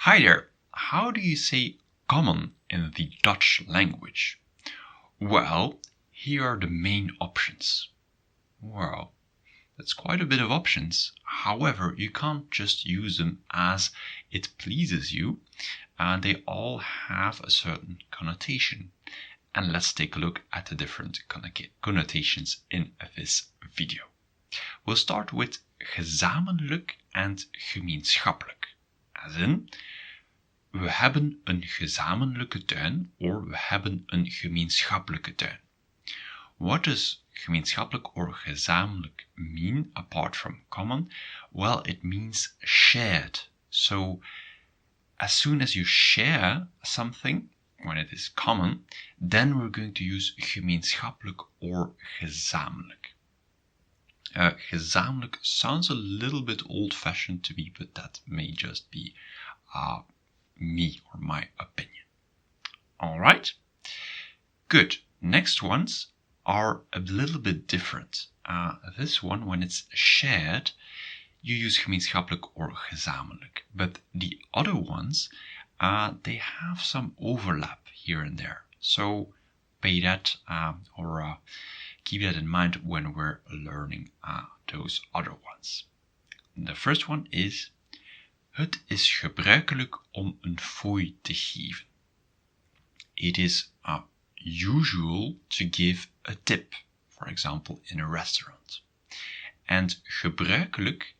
Hi there. How do you say common in the Dutch language? Well, here are the main options. Well, that's quite a bit of options. However, you can't just use them as it pleases you. They all have a certain connotation. And let's take a look at the different connotations in this video. We'll start with gezamenlijk and gemeenschappelijk. As in, we hebben een gezamenlijke tuin or we hebben een gemeenschappelijke tuin. What does gemeenschappelijk or gezamenlijk mean apart from common? Well, it means shared. So as soon as you share something, when it is common, then we're going to use gemeenschappelijk or gezamenlijk. Gezamenlijk sounds a little bit old-fashioned to me, but that may just be me or my opinion. All right, good. Next ones are a little bit different. This one, when it's shared, you use gemeenschappelijk or gezamenlijk. But the other ones, they have some overlap here and there. So pay that or keep that in mind when we're learning those other ones. The first one is: Het is gebruikelijk om een fooi te geven. It is usual to give a tip, for example, in a restaurant. And gebruikelijk,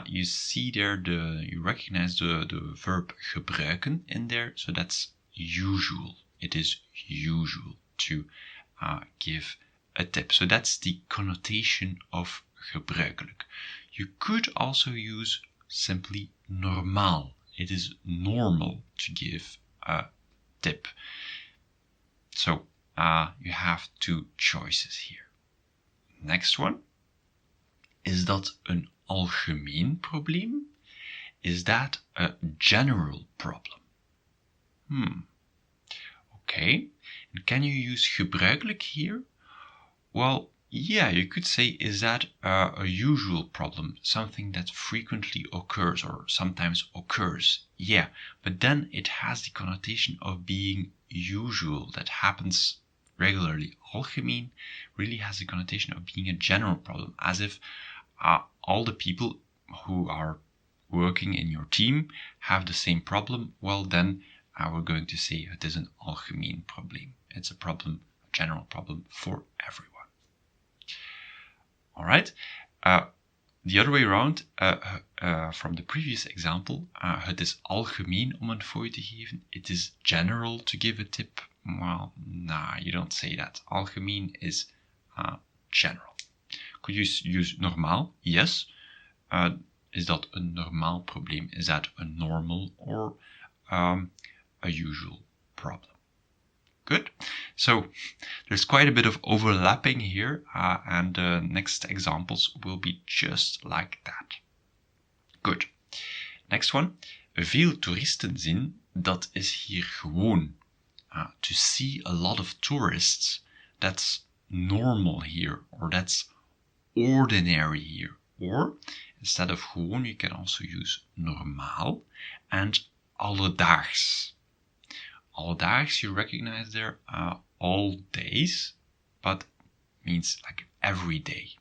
you see there, you recognize the verb gebruiken in there, so that's usual. It is usual to give a tip. So that's the connotation of gebruikelijk. You could also use simply normaal. It is normal to give a tip. So you have two choices here. Next one. Is dat een algemeen probleem? Is that a general problem? Okay. And can you use gebruikelijk here? Well, yeah, you could say, is that a usual problem, something that frequently occurs or sometimes occurs? Yeah, but then it has the connotation of being usual, that happens regularly. Alchemine really has the connotation of being a general problem, as if all the people who are working in your team have the same problem. Well, then we're going to say it is an algemeen probleem. It's a problem, a general problem for everyone. All right. The other way around, from the previous example, het is algemeen om een fooi te geven. It is general to give a tip. Well, nah, you don't say that. Algemeen is general. Could you use normaal? Yes. Is dat een normaal probleem? Is that a normal or a usual problem? Good. So there's quite a bit of overlapping here, and the next examples will be just like that. Good. Next one. Veel toeristen zien, dat is hier gewoon. To see a lot of tourists, that's normal here, or that's ordinary here. Or instead of gewoon, you can also use normaal and alledaags. Alledaags, you recognize there, all days, but means like every day.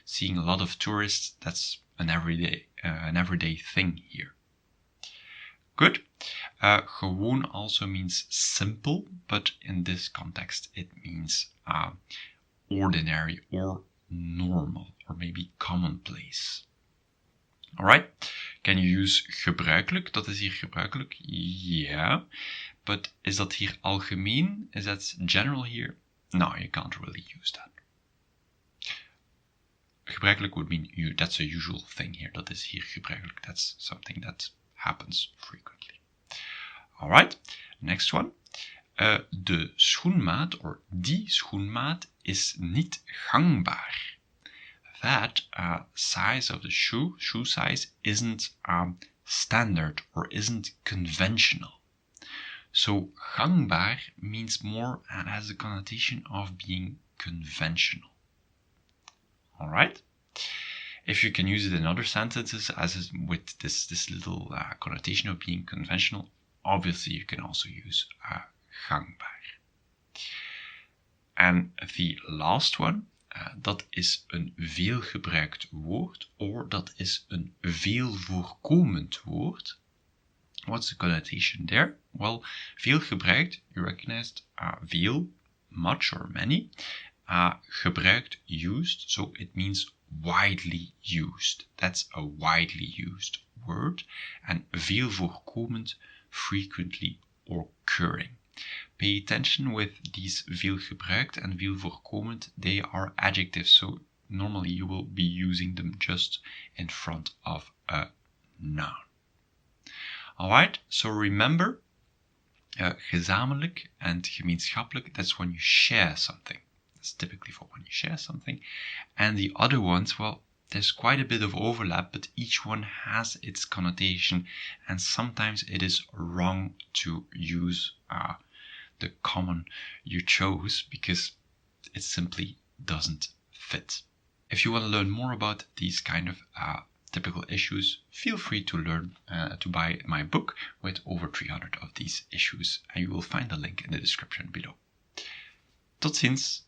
Seeing a lot of tourists, that's an everyday thing here. Good. Gewoon also means simple, but in this context it means ordinary or normal, or maybe commonplace. All right. Can you use gebruikelijk? Dat is hier gebruikelijk. Yeah. But is that hier algemeen? Is that general here? No, you can't really use that. Gebruikelijk would mean that's a usual thing here. Dat is hier gebruikelijk. That's something that happens frequently. All right. Next one. De schoenmaat or die schoenmaat is niet gangbaar. That size of the shoe size isn't standard or isn't conventional. So gangbaar means more and has the connotation of being conventional. All right. If you can use it in other sentences as with this little connotation of being conventional, obviously you can also use gangbaar. En the last one, dat is een veelgebruikt woord, or dat is een veel voorkomend woord. What's the connotation there? Well, veel gebruikt, you recognized veel, much or many. Gebruikt, used, so it means widely used. That's a widely used word. And veel voorkomend, frequently occurring. Pay attention with these veel gebruikt and veel voorkomend. They are adjectives, so normally you will be using them just in front of a noun. Alright, so remember, gezamenlijk and gemeenschappelijk, that's when you share something. That's typically for when you share something. And the other ones, well, there's quite a bit of overlap, but each one has its connotation, and sometimes it is wrong to use the common you chose because it simply doesn't fit. If you want to learn more about these kind of typical issues, feel free to learn to buy my book with over 300 of these issues, and you will find the link in the description below. Tot ziens!